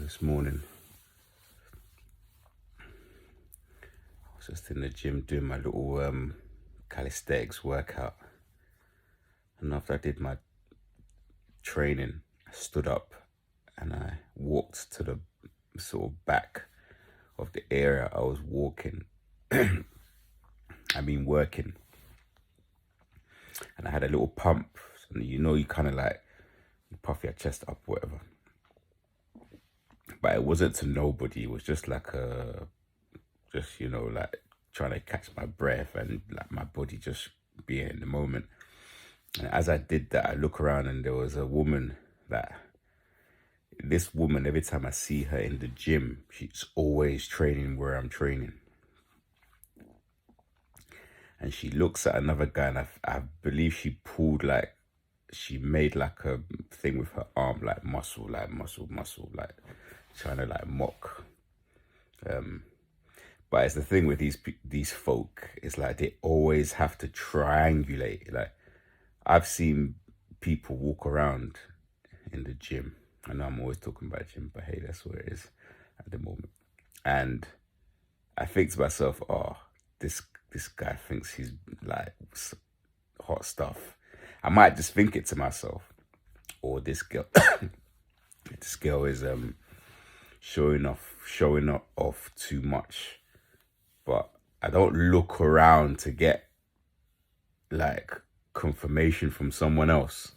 this morning. I was just in the gym doing my little calisthenics workout. And after I did my training, I stood up and I walked to the sort of back of the area I was working. And I had a little pump. So you kind of like you puff your chest up, whatever. But it wasn't to nobody. It was just like like trying to catch my breath and like my body just being in the moment. And as I did that, I look around and there was a woman this woman, every time I see her in the gym, she's always training where I'm training. And she looks at another guy and I believe she made like a thing with her arm, like muscle, like trying to like mock. But it's the thing with these folk, it's like they always have to triangulate. Like I've seen people walk around in the gym. I know I'm always talking about gym, but hey, that's what it is at the moment. And I think to myself, oh, this guy thinks he's like hot stuff. I might just think it to myself, or this girl is showing off too much. But I don't look around to get like confirmation from someone else.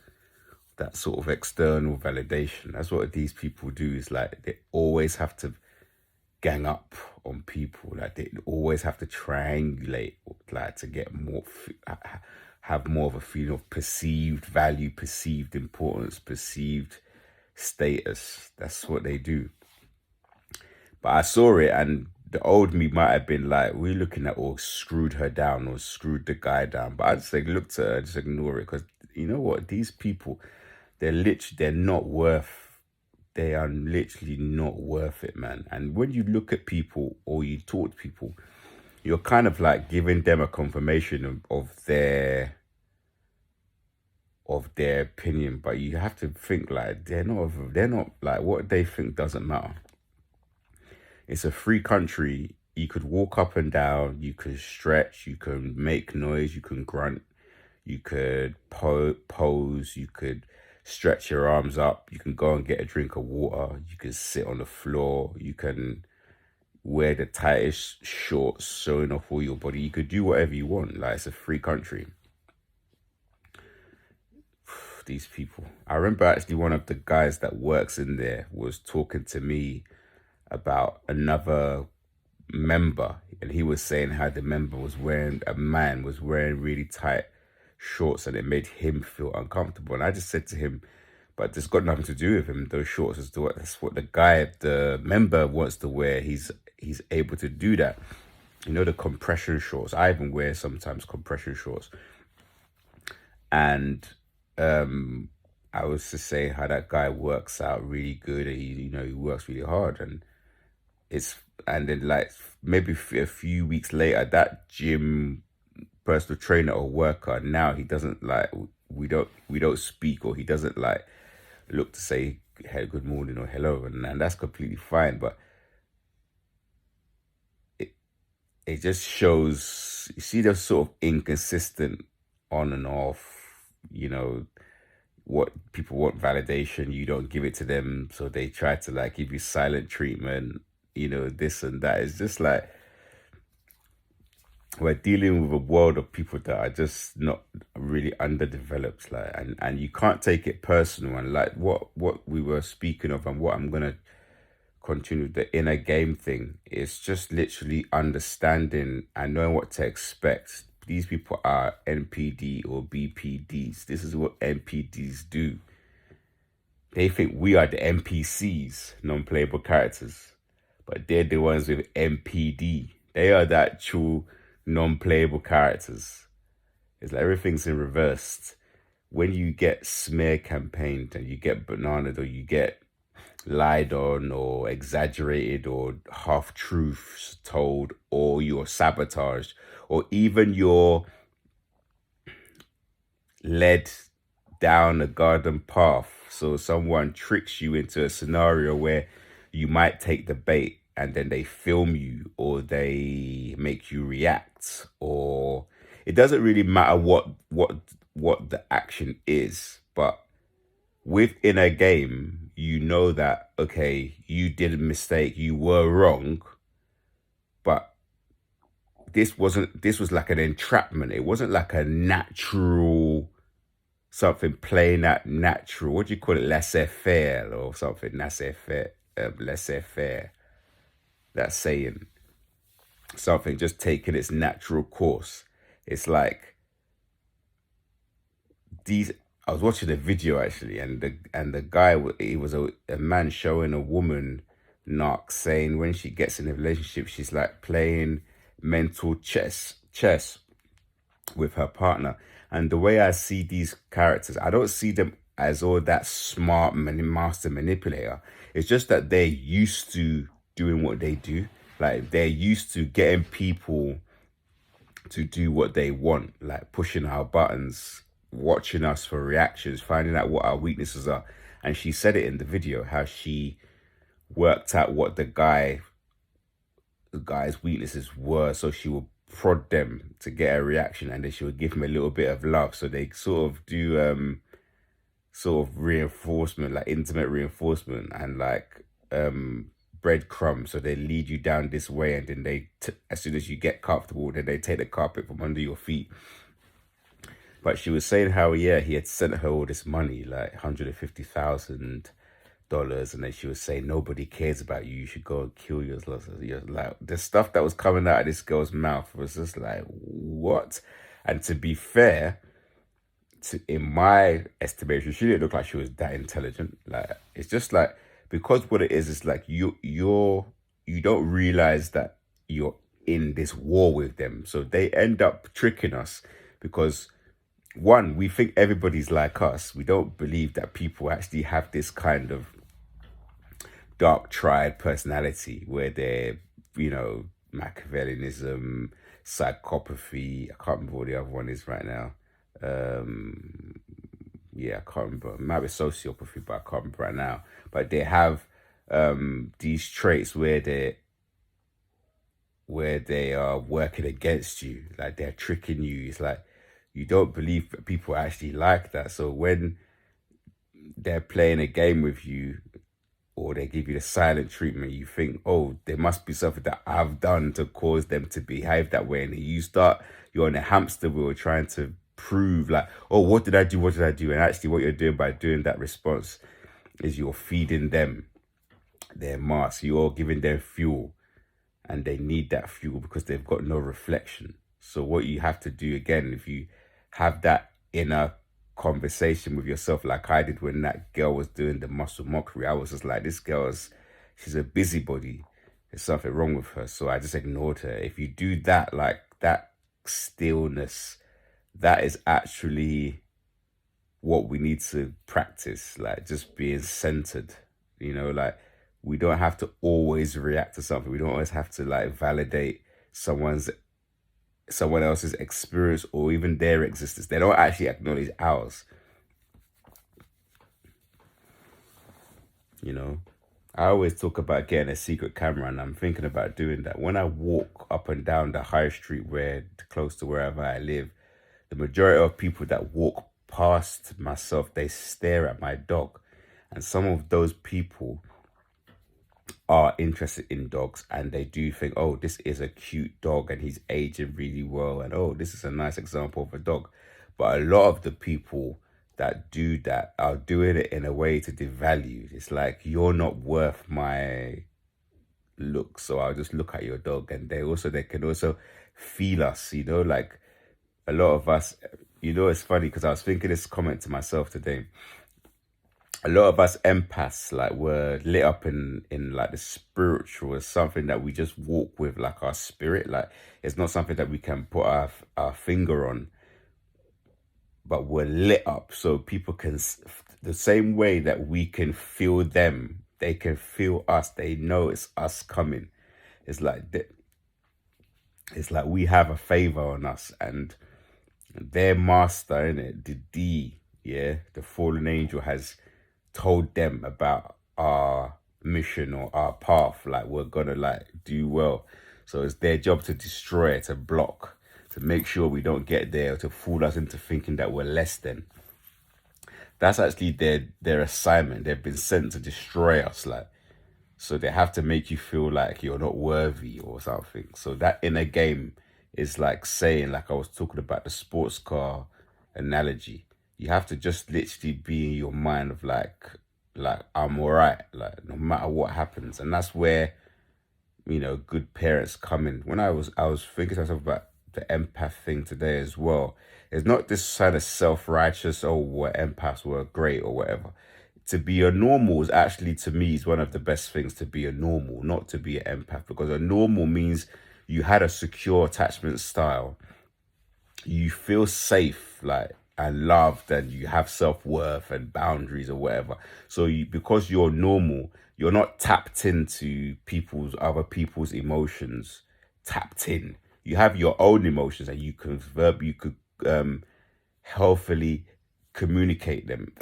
That sort of external validation. That's what these people do. Is like they always have to gang up on people. Like they always have to triangulate, like to get more, have more of a feeling of perceived value, perceived importance, perceived status. That's what they do. But I saw it, and the old me might have been like, we're looking at or screwed her down or screwed the guy down. But I just like looked at her, just ignore it, because you know what? These people, they are literally not worth it, man. And when you look at people or you talk to people, you're kind of like giving them a confirmation of their opinion. But you have to think like they're not like what they think doesn't matter. It's a free country. You could walk up and down, you could stretch, you can make noise, you can grunt, you could pose, you could stretch your arms up, you can go and get a drink of water, you can sit on the floor, you can wear the tightest shorts showing off all your body, you could do whatever you want. Like, it's a free country. These people. I remember actually one of the guys that works in there was talking to me about another member, and he was saying how the member was wearing really tight shorts and it made him feel uncomfortable. And I just said to him, but this got nothing to do with him. Those shorts that's what the member wants to wear. He's able to do that. You know, the compression shorts. I even wear sometimes compression shorts. And I was just saying how that guy works out really good. He works really hard, and then like maybe a few weeks later, that gym personal trainer or worker, now he doesn't like, we don't speak, or he doesn't like look to say hey, good morning or hello, and that's completely fine. But it just shows, you see, they're sort of inconsistent on and off. What people want validation, you don't give it to them, so they try to like give you silent treatment, this and that. It's just like we're dealing with a world of people that are just not really underdeveloped, like, and you can't take it personal. And like what we were speaking of, and what I'm gonna continue, the inner game thing, is just literally understanding and knowing what to expect. These people are NPD or BPDs. This is what NPDs do. They think we are the NPCs, non-playable characters, but they're the ones with NPD. They are the actual non-playable characters. It's like everything's in reverse. When you get smear campaigned and you get bananaed, or you get lied on or exaggerated or half truths told, or you're sabotaged, or even you're led down a garden path, so someone tricks you into a scenario where you might take the bait and then they film you or they make you react, or it doesn't really matter what the action is, but within a game, you know that okay, you did a mistake, you were wrong, but this was like an entrapment. It wasn't like a natural something playing that natural. What do you call it? Laissez faire or something? Laissez faire. Laissez faire. That saying. Something just taking its natural course. It's like these. I was watching a video actually, and the guy, he was a man showing a woman knock, saying when she gets in a relationship, she's like playing mental chess with her partner. And the way I see these characters, I don't see them as all that smart master manipulator. It's just that they're used to doing what they do. Like they're used to getting people to do what they want, like pushing our buttons, watching us for reactions, finding out what our weaknesses are. And she said it in the video, how she worked out what the guy's weaknesses were, so she would prod them to get a reaction, and then she would give him a little bit of love, so they sort of do sort of reinforcement, like intimate reinforcement, and like breadcrumbs, so they lead you down this way, and then as soon as you get comfortable, then they take the carpet from under your feet. But she was saying how, yeah, he had sent her all this money, like $150,000, and then she was saying nobody cares about you. You should go and kill yourself. Like the stuff that was coming out of this girl's mouth was just like, what? And to be fair, in my estimation, she didn't look like she was that intelligent. Like it's just like, because what it is like you don't realize that you're in this war with them, so they end up tricking us because one, we think everybody's like us. We don't believe that people actually have this kind of dark triad personality where they're, Machiavellianism, psychopathy. I can't remember what the other one is right now. Yeah, I can't remember. It might be sociopathy, but I can't remember right now. But they have these traits where they are working against you, like they're tricking you. It's like you don't believe that people are actually like that. So when they're playing a game with you, or they give you the silent treatment, you think, oh, there must be something that I've done to cause them to behave that way. And you're on a hamster wheel trying to prove like, oh, what did I do? What did I do? And actually what you're doing by doing that response is you're feeding them their mass. You're giving them fuel, and they need that fuel because they've got no reflection. So what you have to do, again, if you have that inner conversation with yourself, like I did when that girl was doing the muscle mockery, I was just like, she's a busybody. There's something wrong with her. So I just ignored her. If you do that, like that stillness, that is actually what we need to practice, like just being centered, like we don't have to always react to something. We don't always have to like validate someone else's experience or even their existence. They don't actually acknowledge ours. I always talk about getting a secret camera, and I'm thinking about doing that. When I walk up and down the high street close to wherever I live, the majority of people that walk past myself, they stare at my dog. And some of those people are interested in dogs, and they do think, oh, this is a cute dog and he's aging really well, and oh, this is a nice example of a dog. But a lot of the people that do that are doing it in a way to devalue. It's like, you're not worth my look, so I'll just look at your dog. And they can also feel us, like a lot of us, it's funny because I was thinking this comment to myself today. A lot of us empaths, like, were lit up in like the spiritual as something that we just walk with, like our spirit. Like it's not something that we can put our finger on, but we're lit up so people can, the same way that we can feel them, they can feel us. They know it's us coming. It's like we have a favor on us, and their master, innit, the fallen angel, has told them about our mission or our path, like we're gonna like do well. So it's their job to destroy, to block, to make sure we don't get there, or to fool us into thinking that we're less than. That's actually their assignment. They've been sent to destroy us, like, so they have to make you feel like you're not worthy or something. So that inner game is like saying, like I was talking about the sports car analogy. You have to just literally be in your mind of like I'm alright, like no matter what happens. And that's where, good parents come in. When I was thinking to myself about the empath thing today as well. It's not this kind of self-righteous, oh, what empaths were great or whatever. To be a normal is actually, to me, is one of the best things, to be a normal, not to be an empath, because a normal means you had a secure attachment style, you feel safe, like, and loved, and you have self-worth and boundaries or whatever. So because you're normal, you're not tapped into other people's emotions. Tapped in, you have your own emotions, and you could healthily communicate them.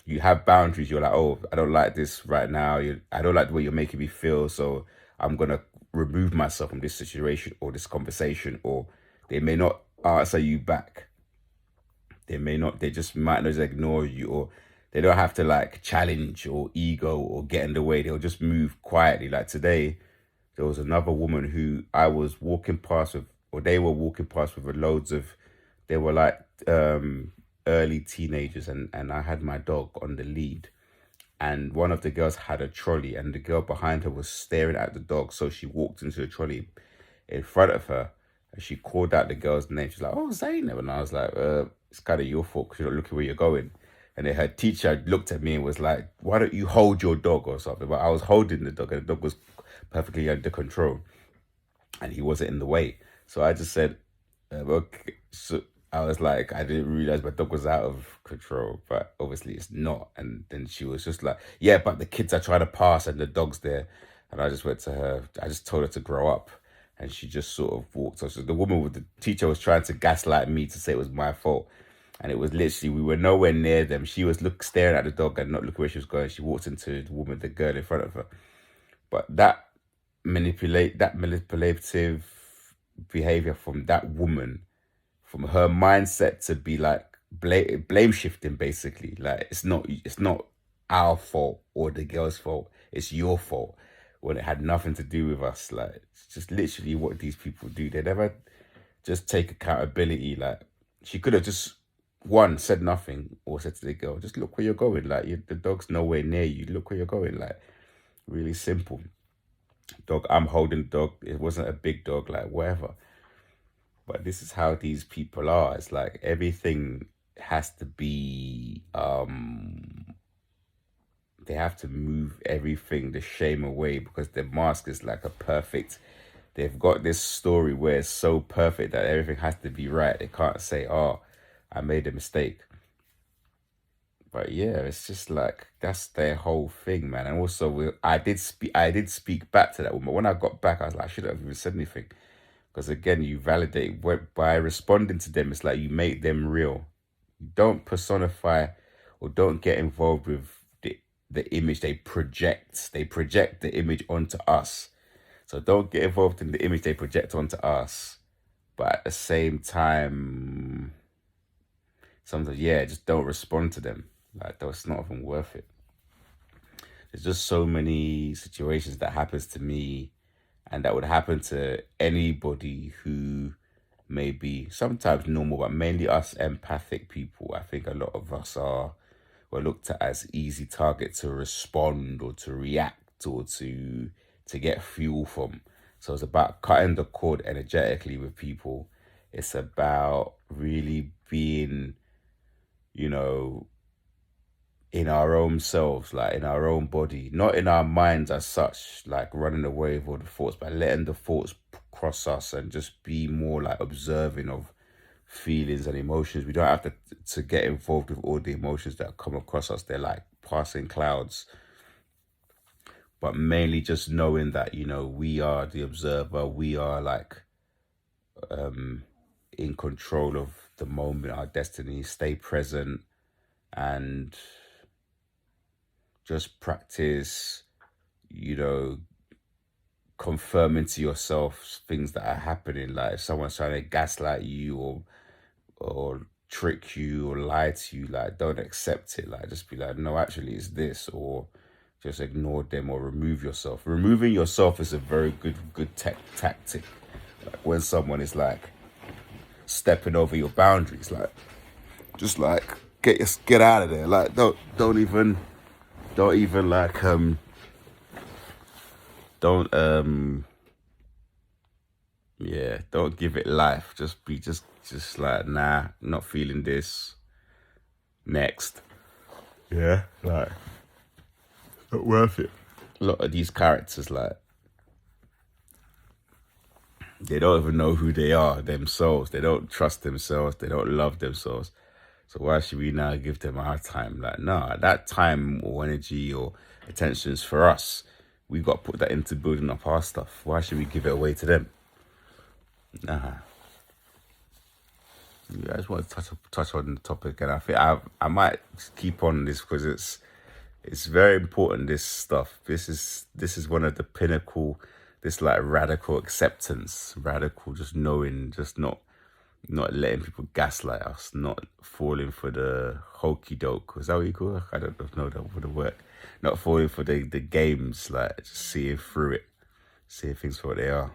You have boundaries. You're like, oh, I don't like this right now. I don't like the way you're making me feel, so I'm gonna remove myself from this situation or this conversation. Or they may not answer you back. They may not. They just might not just ignore you, or they don't have to like challenge or ego or get in the way. They'll just move quietly. Like today, there was another woman who I was walking past with, or they were walking past with loads of, they were like early teenagers, and I had my dog on the lead, and one of the girls had a trolley, and the girl behind her was staring at the dog, so she walked into the trolley in front of her, and she called out the girl's name. She's like, oh, Zainab. And I was like, it's kind of your fault because you're not looking where you're going. And then her teacher looked at me and was like, why don't you hold your dog or something? But I was holding the dog, and the dog was perfectly under control, and he wasn't in the way. So I just said, okay. So I was like, I didn't realize my dog was out of control, but obviously it's not. And then she was just like, yeah, but the kids are trying to pass and the dog's there. And I just went to her, I just told her to grow up. And she just sort of walked off. So the woman with the teacher was trying to gaslight me to say it was my fault. And it was literally, we were nowhere near them. She was staring at the dog and not looking where she was going. She walked into the girl in front of her. But that manipulative behavior from that woman, from her mindset to be like blame shifting, basically, like it's not our fault or the girl's fault, it's your fault, when it had nothing to do with us. Like, it's just literally what these people do. They never just take accountability. Like, she could have just one said nothing, or said to the girl, just look where you're going, like the dog's nowhere near you, look where you're going. Like, really simple. Dog, I'm holding the dog, it wasn't a big dog, like whatever. But this is how these people are. It's like everything has to be they have to move everything, the shame away, because the mask is like a perfect, they've got this story where it's so perfect that everything has to be right. They can't say, oh, I made a mistake. But yeah, it's just like that's their whole thing, man. And also, I did speak back to that woman. When I got back, I was like, I shouldn't have even said anything, because again, you validate by responding to them. It's like you make them real. You don't personify or don't get involved with the image they project. They project the image onto us. So don't get involved in the image they project onto us. But at the same time, sometimes, yeah, just don't respond to them. Like, it's not even worth it. There's just so many situations that happens to me, and that would happen to anybody who may be sometimes normal, but mainly us empathic people. I think a lot of us were looked at as easy target to respond or to react or to get fuel from. So it's about cutting the cord energetically with people. It's about really being, you know, in our own selves, like in our own body, not in our minds as such, like running away with all the thoughts, but letting the thoughts cross us and just be more like observing of feelings and emotions. We don't have to get involved with all the emotions that come across us. They're like passing clouds. But mainly just knowing that, we are the observer. We are like in control of the moment, our destiny. Stay present and just practice you know, confirming to yourself things that are happening. Like if someone's trying to gaslight you or trick you or lie to you, like don't accept it. Like just be like, no, actually it's this, or just ignore them or remove yourself. Removing yourself is a very good tactic. Like when someone is like stepping over your boundaries, like just like get out of there. Like don't even like don't yeah, don't give it life. Just be just like, nah, not feeling this. Next. Yeah, like not worth it. A lot of these characters, like, they don't even know who they are themselves. They don't trust themselves. They don't love themselves. So why should we now give them our time? Like, nah, that time or energy or attention is for us. We got to put that into building up our stuff. Why should we give it away to them? Nah. Yeah, I just want to touch on the topic, and I think I might keep on this because it's very important. This stuff. This is one of the pinnacle. This like radical acceptance, radical just knowing, just not letting people gaslight us, not falling for the hokey doke. Is that what you call it? I don't know that would work. Not falling for the games, like just seeing through it, seeing things for what they are.